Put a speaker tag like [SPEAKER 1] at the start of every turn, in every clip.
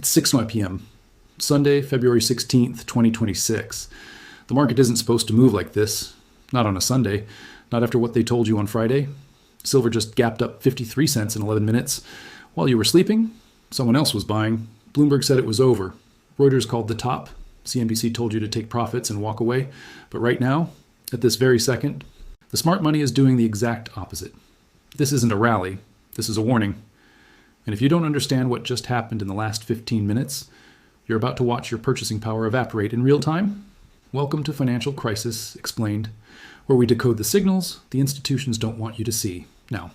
[SPEAKER 1] It's 6:00 p.m., Sunday, February 16th, 2026. The market isn't supposed to move like this. Not on a Sunday. Not after what they told you on Friday. Silver just gapped up 53 cents in 11 minutes. While you were sleeping, someone else was buying. Bloomberg said it was over. Reuters called the top. CNBC told you to take profits and walk away. But right now, at this very second, the smart money is doing the exact opposite. This isn't a rally. This is a warning. And if you don't understand what just happened in the last 15 minutes, you're about to watch your purchasing power evaporate in real time. Welcome to Financial Crisis Explained, where we decode the signals the institutions don't want you to see. Now,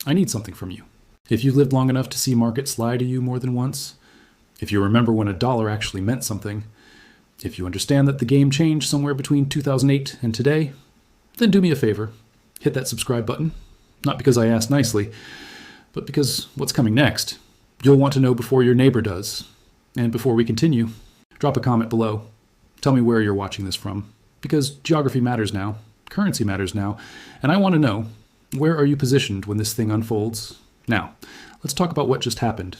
[SPEAKER 1] I need something from you. If you've lived long enough to see markets lie to you more than once, if you remember when a dollar actually meant something, if you understand that the game changed somewhere between 2008 and today, then do me a favor. Hit that subscribe button. Not because I asked nicely, but because what's coming next, you'll want to know before your neighbor does. And before we continue, drop a comment below. Tell me where you're watching this from, because geography matters now, currency matters now, and I want to know, where are you positioned when this thing unfolds? Now, let's talk about what just happened.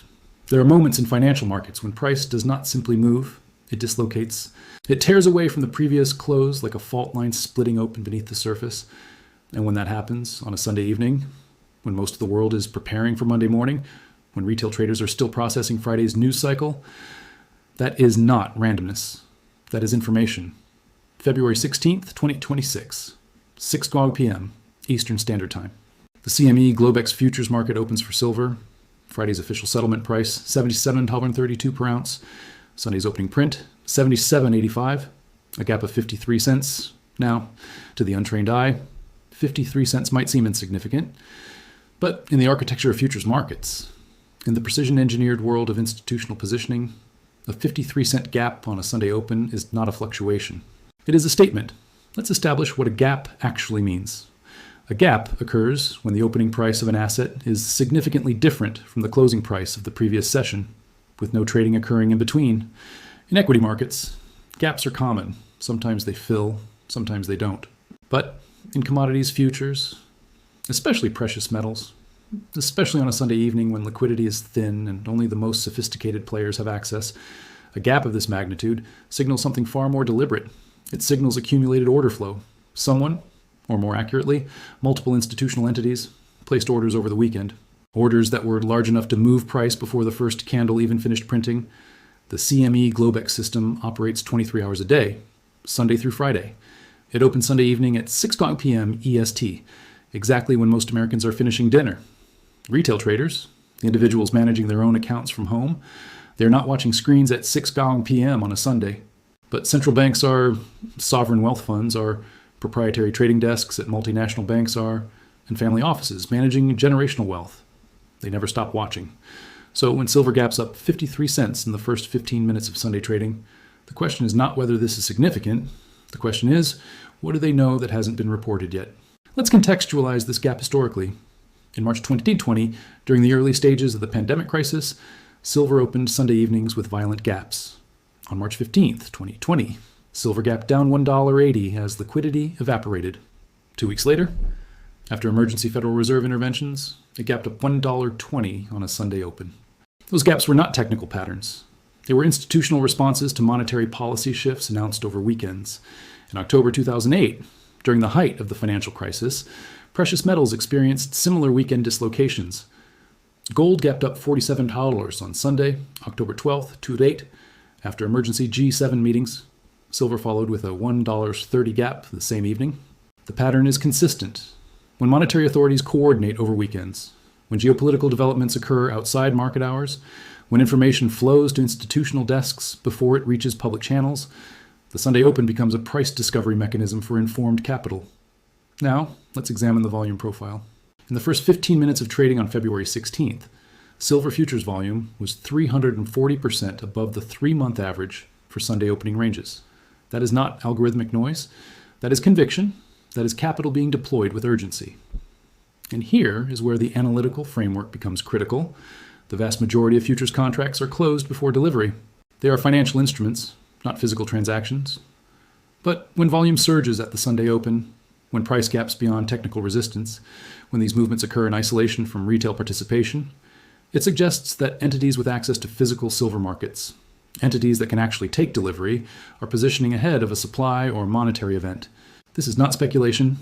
[SPEAKER 1] There are moments in financial markets when price does not simply move, it dislocates. It tears away from the previous close like a fault line splitting open beneath the surface. And when that happens on a Sunday evening, when most of the world is preparing for Monday morning, when retail traders are still processing Friday's news cycle, that is not randomness. That is information. February 16th, 2026, 6:00 p.m. Eastern Standard Time. The CME Globex futures market opens for silver. Friday's official settlement price, $77.32 per ounce. Sunday's opening print, $77.85, a gap of 53 cents. Now, to the untrained eye, 53 cents might seem insignificant, but in the architecture of futures markets, in the precision-engineered world of institutional positioning, a 53-cent gap on a Sunday open is not a fluctuation. It is a statement. Let's establish what a gap actually means. A gap occurs when the opening price of an asset is significantly different from the closing price of the previous session, with no trading occurring in between. In equity markets, gaps are common. Sometimes they fill, sometimes they don't. But in commodities futures, especially precious metals, especially on a Sunday evening when liquidity is thin and only the most sophisticated players have access, a gap of this magnitude signals something far more deliberate. It signals accumulated order flow. Someone, or more accurately, multiple institutional entities, placed orders over the weekend. Orders that were large enough to move price before the first candle even finished printing. The CME Globex system operates 23 hours a day, Sunday through Friday. It opens Sunday evening at 6:00 p.m. EST, exactly when most Americans are finishing dinner. Retail traders, the individuals managing their own accounts from home, they're not watching screens at 6:00 p.m. on a Sunday. But central banks are, sovereign wealth funds are, proprietary trading desks at multinational banks are, and family offices managing generational wealth. They never stop watching. So when silver gaps up 53 cents in the first 15 minutes of Sunday trading, the question is not whether this is significant. The question is, what do they know that hasn't been reported yet? Let's contextualize this gap historically. In March 2020, during the early stages of the pandemic crisis, silver opened Sunday evenings with violent gaps. On March 15th, 2020, silver gapped down $1.80 as liquidity evaporated. 2 weeks later, after emergency Federal Reserve interventions, it gapped up $1.20 on a Sunday open. Those gaps were not technical patterns. They were institutional responses to monetary policy shifts announced over weekends. In October 2008, during the height of the financial crisis, precious metals experienced similar weekend dislocations. Gold gapped up $47 on Sunday, October 12th, 2008, after emergency G7 meetings. Silver followed with a $1.30 gap the same evening. The pattern is consistent. When monetary authorities coordinate over weekends, when geopolitical developments occur outside market hours, when information flows to institutional desks before it reaches public channels, the Sunday open becomes a price discovery mechanism for informed capital. Now, let's examine the volume profile. In the first 15 minutes of trading on February 16th, silver futures volume was 340% above the 3-month average for Sunday opening ranges. That is not algorithmic noise. That is conviction. That is capital being deployed with urgency. And here is where the analytical framework becomes critical. The vast majority of futures contracts are closed before delivery. They are financial instruments, not physical transactions. But when volume surges at the Sunday open, when price gaps beyond technical resistance, when these movements occur in isolation from retail participation, It suggests that entities with access to physical silver markets, entities that can actually take delivery, are positioning ahead of a supply or monetary event. This is not speculation.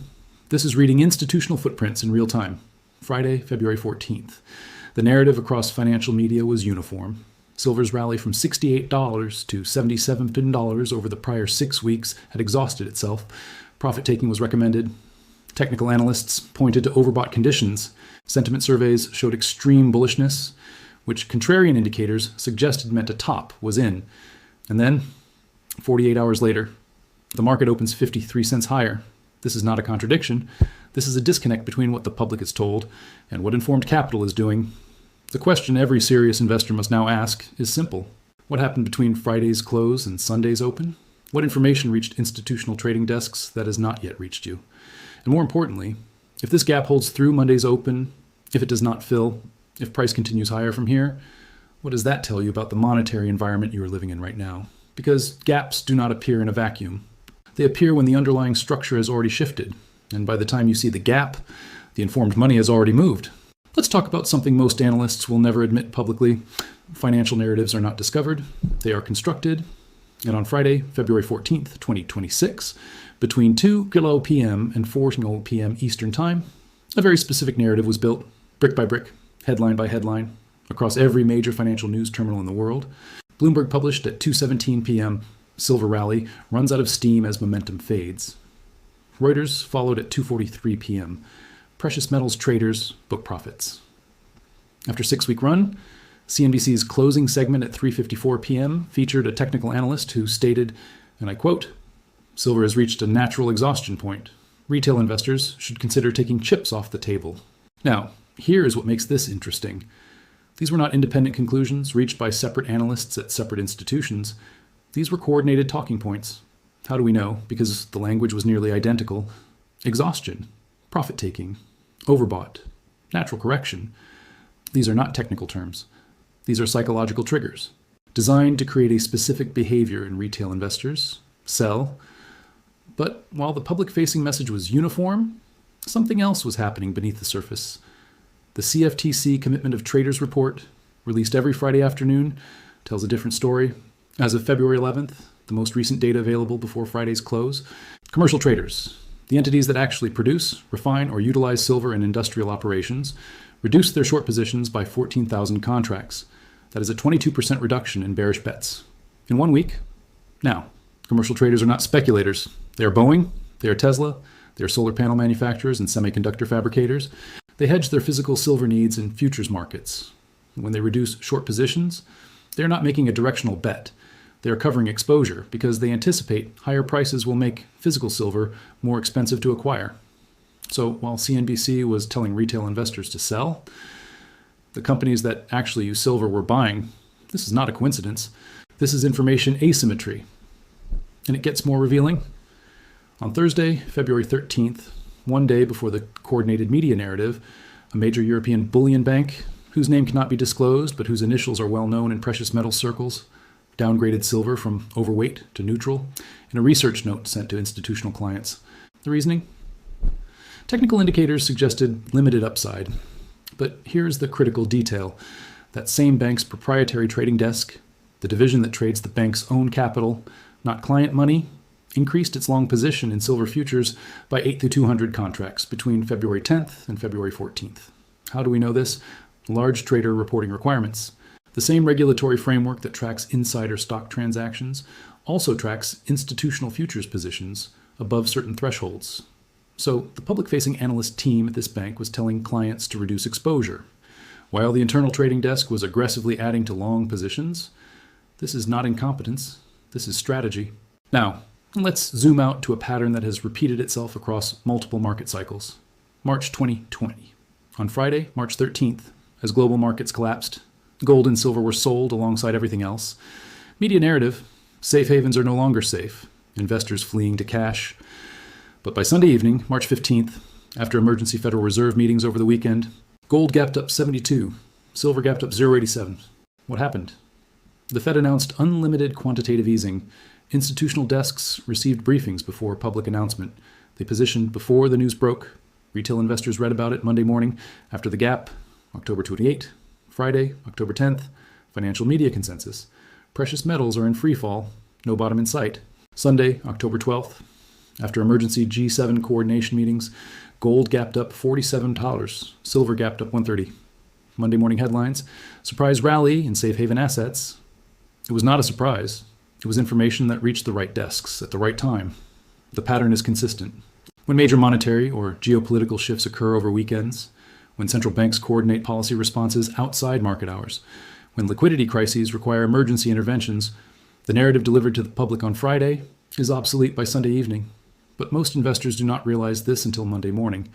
[SPEAKER 1] This is reading institutional footprints in real time. Friday, February 14th. The narrative across financial media was uniform. Silver's rally from $68 to $77 over the prior 6 weeks had exhausted itself. Profit-taking was recommended. Technical analysts pointed to overbought conditions. Sentiment surveys showed extreme bullishness, which contrarian indicators suggested meant a top was in. And then, 48 hours later, the market opens 53 cents higher. This is not a contradiction. This is a disconnect between what the public is told and what informed capital is doing. The question every serious investor must now ask is simple. What happened between Friday's close and Sunday's open? What information reached institutional trading desks that has not yet reached you? And more importantly, if this gap holds through Monday's open, if it does not fill, if price continues higher from here, what does that tell you about the monetary environment you are living in right now? Because gaps do not appear in a vacuum. They appear when the underlying structure has already shifted. And by the time you see the gap, the informed money has already moved. Let's talk about something most analysts will never admit publicly. Financial narratives are not discovered. They are constructed. And on Friday, February 14th, 2026, between 2 p.m. and 4 p.m. Eastern Time, a very specific narrative was built, brick by brick, headline by headline, across every major financial news terminal in the world. Bloomberg published at 2:17 p.m., silver rally runs out of steam as momentum fades. Reuters followed at 2:43 p.m. Precious metals traders book profits. After a 6-week run, CNBC's closing segment at 3:54 p.m. featured a technical analyst who stated, and I quote, "Silver has reached a natural exhaustion point. Retail investors should consider taking chips off the table." Now, here is what makes this interesting. These were not independent conclusions reached by separate analysts at separate institutions. These were coordinated talking points. How do we know? Because the language was nearly identical. Exhaustion, profit-taking, overbought, natural correction. These are not technical terms. These are psychological triggers, designed to create a specific behavior in retail investors, sell. But while the public-facing message was uniform, something else was happening beneath the surface. The CFTC Commitment of Traders report, released every Friday afternoon, tells a different story. As of February 11th, the most recent data available before Friday's close, commercial traders, the entities that actually produce, refine, or utilize silver in industrial operations, reduced their short positions by 14,000 contracts. That is a 22% reduction in bearish bets in 1 week. Now, commercial traders are not speculators. They are Boeing, they are Tesla, they are solar panel manufacturers and semiconductor fabricators. They hedge their physical silver needs in futures markets. When they reduce short positions, they are not making a directional bet. They are covering exposure because they anticipate higher prices will make physical silver more expensive to acquire. So while CNBC was telling retail investors to sell, the companies that actually use silver were buying. This is not a coincidence. This is information asymmetry. And it gets more revealing. On Thursday, February 13th, 1 day before the coordinated media narrative, a major European bullion bank, whose name cannot be disclosed but whose initials are well known in precious metal circles, downgraded silver from overweight to neutral in a research note sent to institutional clients. The reasoning? Technical indicators suggested limited upside. But here's the critical detail. That same bank's proprietary trading desk, the division that trades the bank's own capital, not client money, increased its long position in silver futures by 8,200 contracts between February 10th and February 14th. How do we know this? Large trader reporting requirements. The same regulatory framework that tracks insider stock transactions also tracks institutional futures positions above certain thresholds. So the public-facing analyst team at this bank was telling clients to reduce exposure, while the internal trading desk was aggressively adding to long positions. This is not incompetence. This is strategy. Now, let's zoom out to a pattern that has repeated itself across multiple market cycles. March 2020. On Friday, March 13th, as global markets collapsed, gold and silver were sold alongside everything else. Media narrative, safe havens are no longer safe, investors fleeing to cash. But by Sunday evening, March 15th, after emergency Federal Reserve meetings over the weekend, gold gapped up 72, silver gapped up 0.87. What happened? The Fed announced unlimited quantitative easing. Institutional desks received briefings before public announcement. They positioned before the news broke. Retail investors read about it Monday morning after the gap, October 28, Friday, October 10th, financial media consensus. Precious metals are in free fall, no bottom in sight. Sunday, October 12th, after emergency G7 coordination meetings, gold gapped up $47, silver gapped up $130. Monday morning headlines, surprise rally in safe haven assets. It was not a surprise. It was information that reached the right desks at the right time. The pattern is consistent. When major monetary or geopolitical shifts occur over weekends, when central banks coordinate policy responses outside market hours, when liquidity crises require emergency interventions, the narrative delivered to the public on Friday is obsolete by Sunday evening. But most investors do not realize this until Monday morning,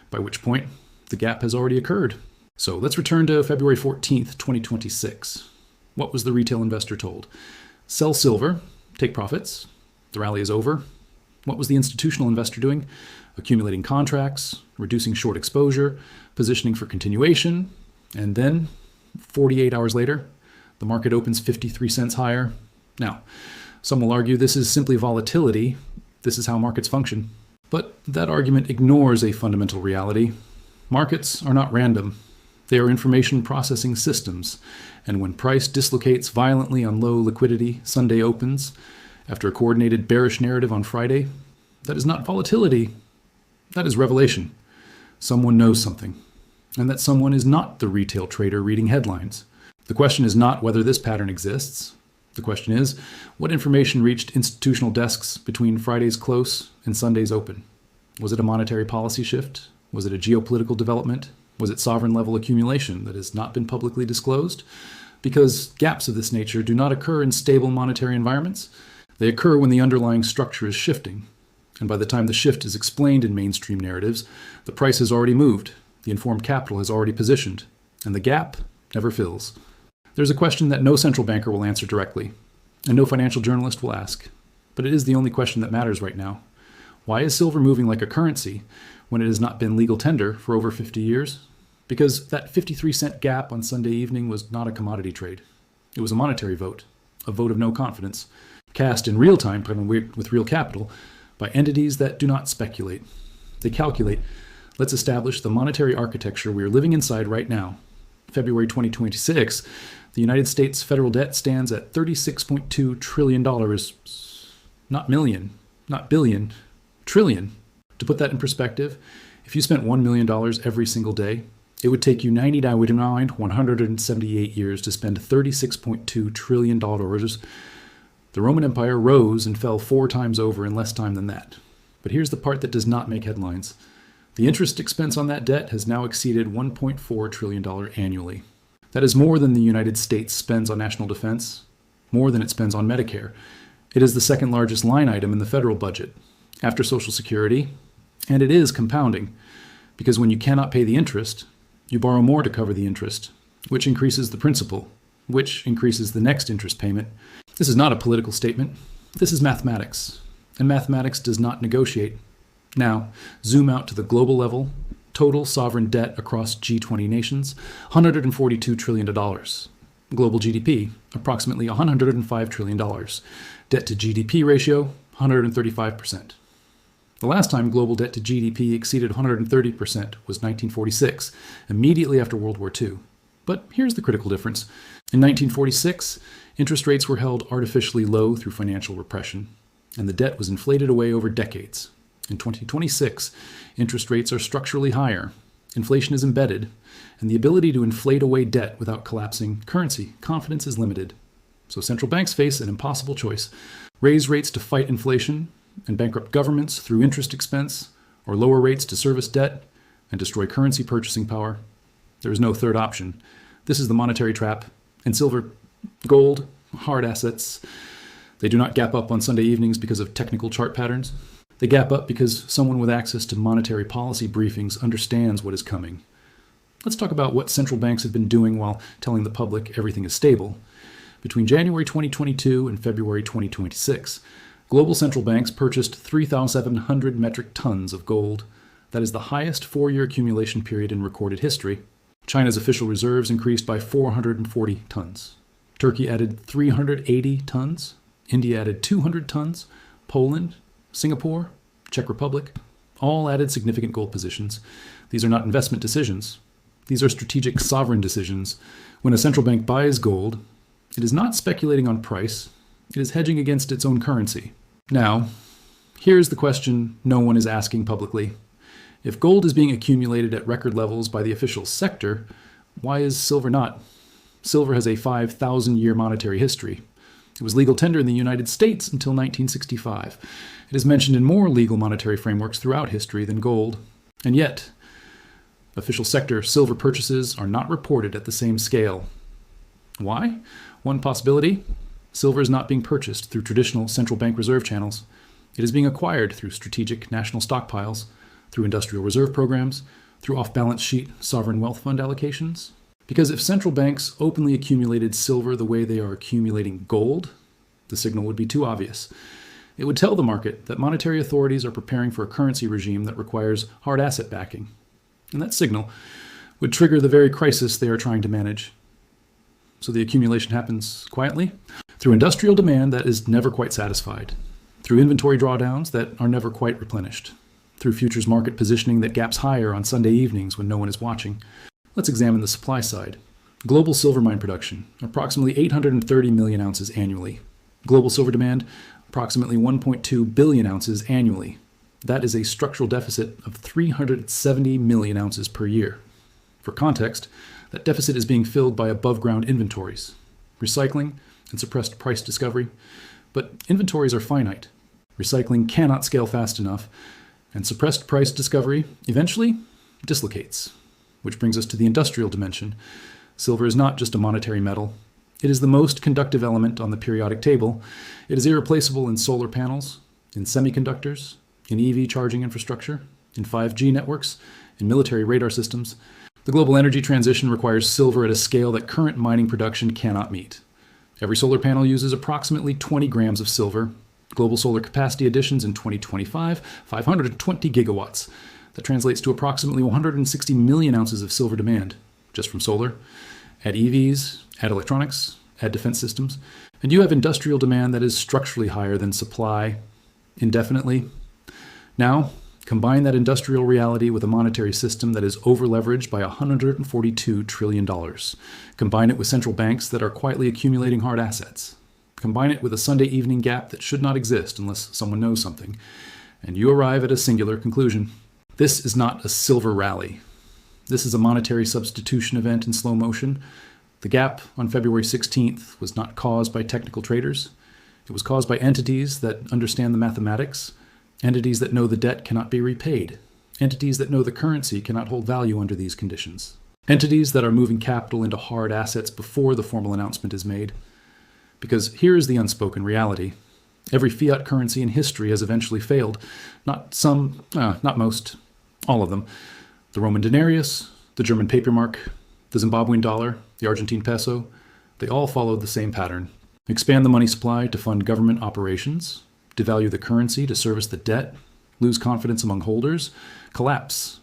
[SPEAKER 1] by which point the gap has already occurred. So let's return to February 14th, 2026. What was the retail investor told? Sell silver, take profits. The rally is over. What was the institutional investor doing? Accumulating contracts, reducing short exposure, positioning for continuation, and then 48 hours later, the market opens 53 cents higher. Now, some will argue this is simply volatility. This is how markets function. But that argument ignores a fundamental reality. Markets are not random. They are information processing systems. And when price dislocates violently on low liquidity Sunday opens, after a coordinated bearish narrative on Friday, that is not volatility. That is revelation. Someone knows something. And that someone is not the retail trader reading headlines. The question is not whether this pattern exists. The question is, what information reached institutional desks between Friday's close and Sunday's open? Was it a monetary policy shift? Was it a geopolitical development? Was it sovereign-level accumulation that has not been publicly disclosed? Because gaps of this nature do not occur in stable monetary environments. They occur when the underlying structure is shifting. And by the time the shift is explained in mainstream narratives, the price has already moved, the informed capital has already positioned, and the gap never fills. There's a question that no central banker will answer directly, and no financial journalist will ask. But it is the only question that matters right now. Why is silver moving like a currency when it has not been legal tender for over 50 years? Because that 53-cent gap on Sunday evening was not a commodity trade. It was a monetary vote, a vote of no confidence, cast in real time with real capital by entities that do not speculate. They calculate, let's establish the monetary architecture we are living inside right now. February 2026, the United States federal debt stands at $36.2 trillion. Not million, not billion, trillion. To put that in perspective, if you spent $1 million every single day, it would take you 178 years to spend $36.2 trillion. The Roman Empire rose and fell 4 times over in less time than that. But here's the part that does not make headlines. The interest expense on that debt has now exceeded $1.4 trillion annually. That is more than the United States spends on national defense, more than it spends on Medicare. It is the second largest line item in the federal budget, after Social Security, and it is compounding, because when you cannot pay the interest, you borrow more to cover the interest, which increases the principal, which increases the next interest payment. This is not a political statement. This is mathematics, and mathematics does not negotiate. Now, zoom out to the global level. Total sovereign debt across G20 nations, $142 trillion. Global GDP, approximately $105 trillion. Debt to GDP ratio, 135%. The last time global debt to GDP exceeded 130% was 1946, immediately after World War II. But here's the critical difference. In 1946, interest rates were held artificially low through financial repression, and the debt was inflated away over decades. In 2026, interest rates are structurally higher, inflation is embedded, and the ability to inflate away debt without collapsing currency confidence is limited. So central banks face an impossible choice: raise rates to fight inflation and bankrupt governments through interest expense, or lower rates to service debt and destroy currency purchasing power. There is no third option. This is the monetary trap, and silver, gold, hard assets, they do not gap up on Sunday evenings because of technical chart patterns. They gap up because someone with access to monetary policy briefings understands what is coming. Let's talk about what central banks have been doing while telling the public everything is stable. Between January 2022 and February 2026, global central banks purchased 3,700 metric tons of gold. That is the highest 4-year accumulation period in recorded history. China's official reserves increased by 440 tons. Turkey added 380 tons. India added 200 tons. Poland, Singapore, Czech Republic, all added significant gold positions. These are not investment decisions. These are strategic sovereign decisions. When a central bank buys gold, it is not speculating on price, it is hedging against its own currency. Now, here's the question no one is asking publicly. If gold is being accumulated at record levels by the official sector, why is silver not? Silver has a 5,000-year monetary history. It was legal tender in the United States until 1965. It is mentioned in more legal monetary frameworks throughout history than gold. And yet, official sector silver purchases are not reported at the same scale. Why? One possibility: silver is not being purchased through traditional central bank reserve channels. It is being acquired through strategic national stockpiles, through industrial reserve programs, through off-balance sheet sovereign wealth fund allocations. Because if central banks openly accumulated silver the way they are accumulating gold, the signal would be too obvious. It would tell the market that monetary authorities are preparing for a currency regime that requires hard asset backing. And that signal would trigger the very crisis they are trying to manage. So the accumulation happens quietly, through industrial demand that is never quite satisfied, through inventory drawdowns that are never quite replenished, through futures market positioning that gaps higher on Sunday evenings when no one is watching. Let's examine the supply side. Global silver mine production, approximately 830 million ounces annually. Global silver demand, approximately 1.2 billion ounces annually. That is a structural deficit of 370 million ounces per year. For context, that deficit is being filled by above-ground inventories, recycling, and suppressed price discovery. But inventories are finite. Recycling cannot scale fast enough, and suppressed price discovery eventually dislocates. Which brings us to the industrial dimension. Silver is not just a monetary metal. It is the most conductive element on the periodic table. It is irreplaceable in solar panels, in semiconductors, in EV charging infrastructure, in 5G networks, in military radar systems. The global energy transition requires silver at a scale that current mining production cannot meet. Every solar panel uses approximately 20 grams of silver. Global solar capacity additions in 2025, 520 gigawatts. That translates to approximately 160 million ounces of silver demand, just from solar. Add EVs, add electronics, add defense systems, and you have industrial demand that is structurally higher than supply indefinitely. Now, combine that industrial reality with a monetary system that is over-leveraged by $142 trillion. Combine it with central banks that are quietly accumulating hard assets. Combine it with a Sunday evening gap that should not exist unless someone knows something, and you arrive at a singular conclusion. This is not a silver rally. This is a monetary substitution event in slow motion. The gap on February 16th was not caused by technical traders. It was caused by entities that understand the mathematics, entities that know the debt cannot be repaid, entities that know the currency cannot hold value under these conditions, entities that are moving capital into hard assets before the formal announcement is made. Because here is the unspoken reality. Every fiat currency in history has eventually failed. Not most, all of them. The Roman denarius, the German paper mark, the Zimbabwean dollar, the Argentine peso, they all followed the same pattern. Expand the money supply to fund government operations, devalue the currency to service the debt, lose confidence among holders, collapse.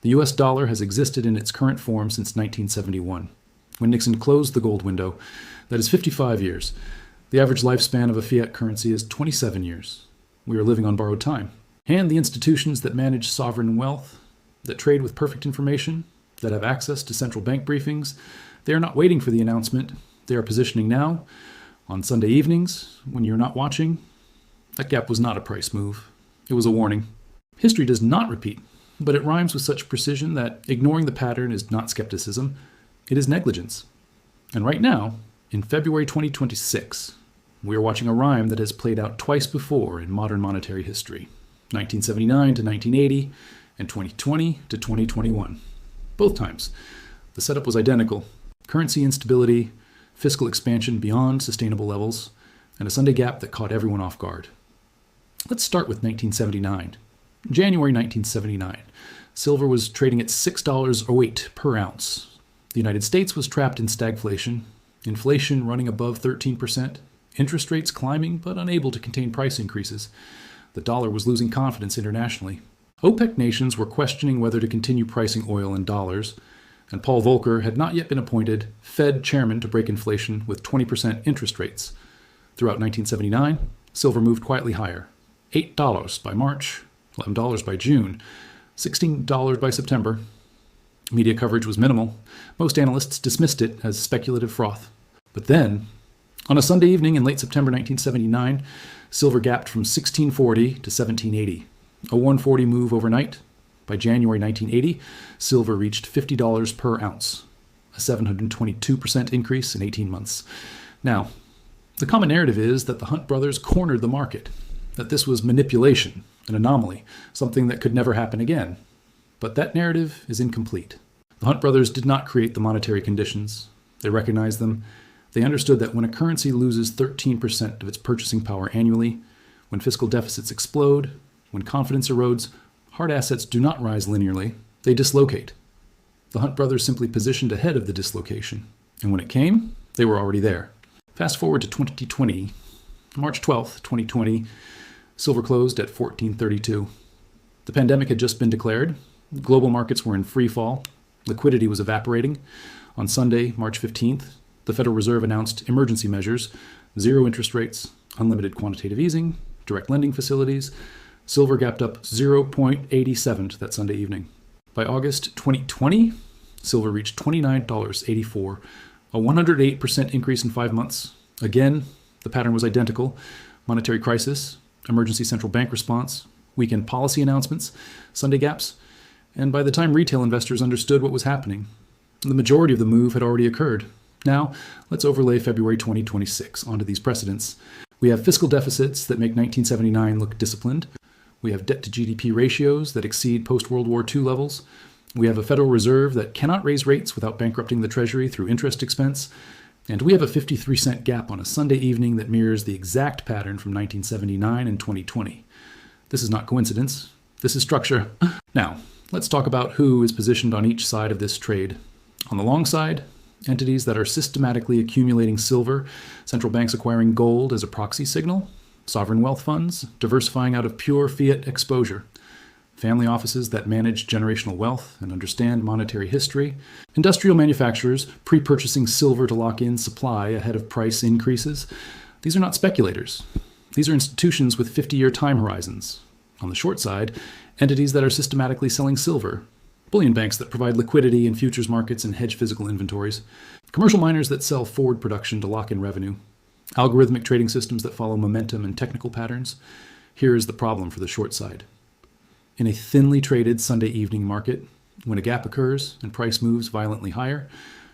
[SPEAKER 1] The US dollar has existed in its current form since 1971, when Nixon closed the gold window. That is 55 years. The average lifespan of a fiat currency is 27 years. We are living on borrowed time. And the institutions that manage sovereign wealth, that trade with perfect information, that have access to central bank briefings, they are not waiting for the announcement. They are positioning now, on Sunday evenings, when you're not watching. That gap was not a price move. It was a warning. History does not repeat, but it rhymes with such precision that ignoring the pattern is not skepticism, it is negligence. And right now, in February 2026, we are watching a rhyme that has played out twice before in modern monetary history, 1979 to 1980 and 2020 to 2021. Both times, the setup was identical: currency instability, fiscal expansion beyond sustainable levels, and a Sunday gap that caught everyone off guard. Let's start with 1979. January 1979, silver was trading at $6.08 per ounce. The United States was trapped in stagflation, inflation running above 13%, interest rates climbing but unable to contain price increases. The dollar was losing confidence internationally. OPEC nations were questioning whether to continue pricing oil in dollars, and Paul Volcker had not yet been appointed Fed chairman to break inflation with 20% interest rates. Throughout 1979, silver moved quietly higher. $8 by March, $11 by June, $16 by September. Media coverage was minimal. Most analysts dismissed it as speculative froth. But then, on a Sunday evening in late September 1979, silver gapped from 1640 to 1780, a 140 move overnight. By January 1980, silver reached $50 per ounce, a 722% increase in 18 months. Now, the common narrative is that the Hunt brothers cornered the market, that this was manipulation, an anomaly, something that could never happen again. But that narrative is incomplete. The Hunt brothers did not create the monetary conditions. They recognized them. They understood that when a currency loses 13% of its purchasing power annually, when fiscal deficits explode, when confidence erodes, hard assets do not rise linearly, they dislocate. The Hunt brothers simply positioned ahead of the dislocation. And when it came, they were already there. Fast forward to 2020, March 12th, 2020, silver closed at $14.32. The pandemic had just been declared. Global markets were in free fall. Liquidity was evaporating. On Sunday, March 15th, the Federal Reserve announced emergency measures, zero interest rates, unlimited quantitative easing, direct lending facilities. Silver gapped up 0.87 that Sunday evening. By August 2020, silver reached $29.84, a 108% increase in 5 months. Again, the pattern was identical. Monetary crisis, emergency central bank response, weekend policy announcements, Sunday gaps. And by the time retail investors understood what was happening, the majority of the move had already occurred. Now, let's overlay February 2026 onto these precedents. We have fiscal deficits that make 1979 look disciplined. We have debt-to-GDP ratios that exceed post-World War II levels. We have a Federal Reserve that cannot raise rates without bankrupting the Treasury through interest expense. And we have a 53-cent gap on a Sunday evening that mirrors the exact pattern from 1979 and 2020. This is not coincidence. This is structure. Now, let's talk about who is positioned on each side of this trade. On the long side, entities that are systematically accumulating silver, central banks acquiring gold as a proxy signal, sovereign wealth funds diversifying out of pure fiat exposure, family offices that manage generational wealth and understand monetary history, industrial manufacturers pre-purchasing silver to lock in supply ahead of price increases. These are not speculators. These are institutions with 50-year time horizons. On the short side, entities that are systematically selling silver, bullion banks that provide liquidity in futures markets and hedge physical inventories, commercial miners that sell forward production to lock in revenue, algorithmic trading systems that follow momentum and technical patterns. Here is the problem for the short side. In a thinly traded Sunday evening market, when a gap occurs and price moves violently higher,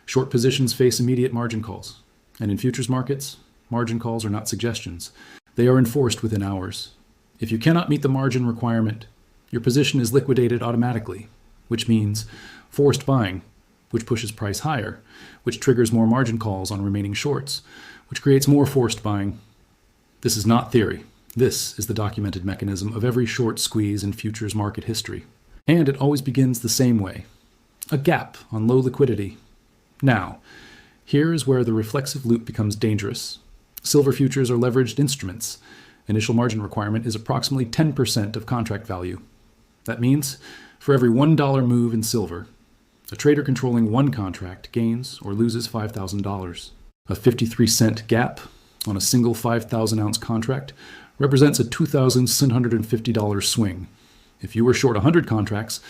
[SPEAKER 1] short positions face immediate margin calls. And in futures markets, margin calls are not suggestions. They are enforced within hours. If you cannot meet the margin requirement, your position is liquidated automatically, which means forced buying, which pushes price higher, which triggers more margin calls on remaining shorts, which creates more forced buying. This is not theory. This is the documented mechanism of every short squeeze in futures market history. And it always begins the same way. A gap on low liquidity. Now, here is where the reflexive loop becomes dangerous. Silver futures are leveraged instruments. Initial margin requirement is approximately 10% of contract value. That means for every $1 move in silver, a trader controlling one contract gains or loses $5,000. A 53-cent gap on a single 5,000-ounce contract represents a $2,750 swing. If you were short 100 contracts,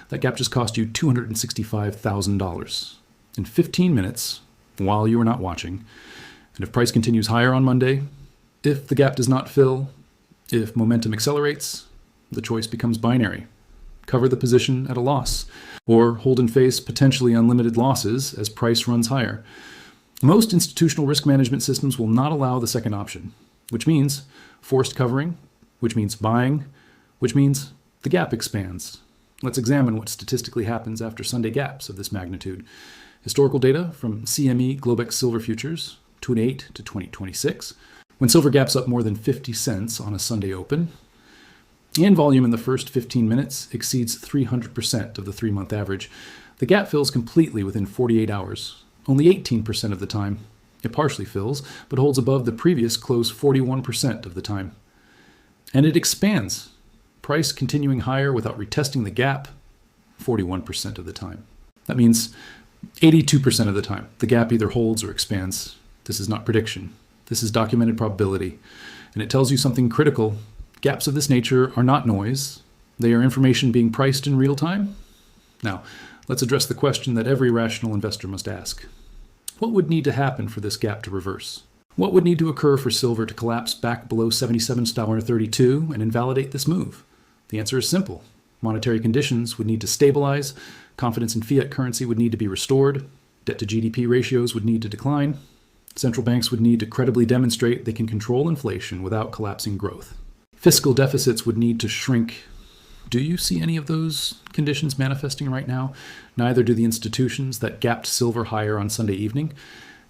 [SPEAKER 1] that gap just cost you $265,000 in 15 minutes while you were not watching. And if price continues higher on Monday, if the gap does not fill, if momentum accelerates, the choice becomes binary. Cover the position at a loss, or hold and face potentially unlimited losses as price runs higher. Most institutional risk management systems will not allow the second option, which means forced covering, which means buying, which means the gap expands. Let's examine what statistically happens after Sunday gaps of this magnitude. Historical data from CME Globex Silver Futures, 28 to 2026. When silver gaps up more than 50 cents on a Sunday open, and volume in the first 15 minutes exceeds 300% of the 3-month average, the gap fills completely within 48 hours, only 18% of the time. It partially fills, but holds above the previous close 41% of the time. And it expands, price continuing higher without retesting the gap, 41% of the time. That means 82% of the time, the gap either holds or expands. This is not prediction. This is documented probability. And it tells you something critical. Gaps of this nature are not noise. They are information being priced in real time. Now, Let's address the question that every rational investor must ask. What would need to happen for this gap to reverse? What would need to occur for silver to collapse back below $77.32 and invalidate this move? The answer is simple. Monetary conditions would need to stabilize, confidence in fiat currency would need to be restored, debt to GDP ratios would need to decline, central banks would need to credibly demonstrate they can control inflation without collapsing growth. Fiscal deficits would need to shrink. Do you see any of those conditions manifesting right now? Neither do the institutions that gapped silver higher on Sunday evening.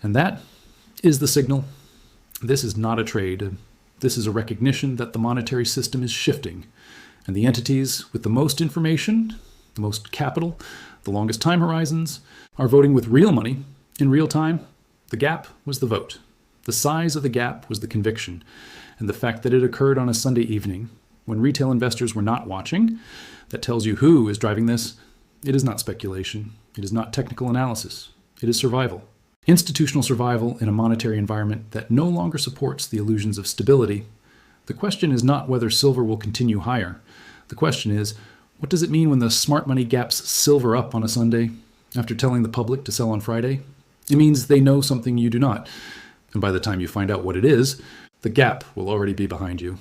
[SPEAKER 1] And that is the signal. This is not a trade. This is a recognition that the monetary system is shifting. And the entities with the most information, the most capital, the longest time horizons, are voting with real money in real time. The gap was the vote. The size of the gap was the conviction. And the fact that it occurred on a Sunday evening, when retail investors were not watching, that tells you who is driving this. It is not speculation. It is not technical analysis. It is survival. Institutional survival in a monetary environment that no longer supports the illusions of stability. The question is not whether silver will continue higher. The question is, what does it mean when the smart money gaps silver up on a Sunday after telling the public to sell on Friday? It means they know something you do not. And by the time you find out what it is, the gap will already be behind you.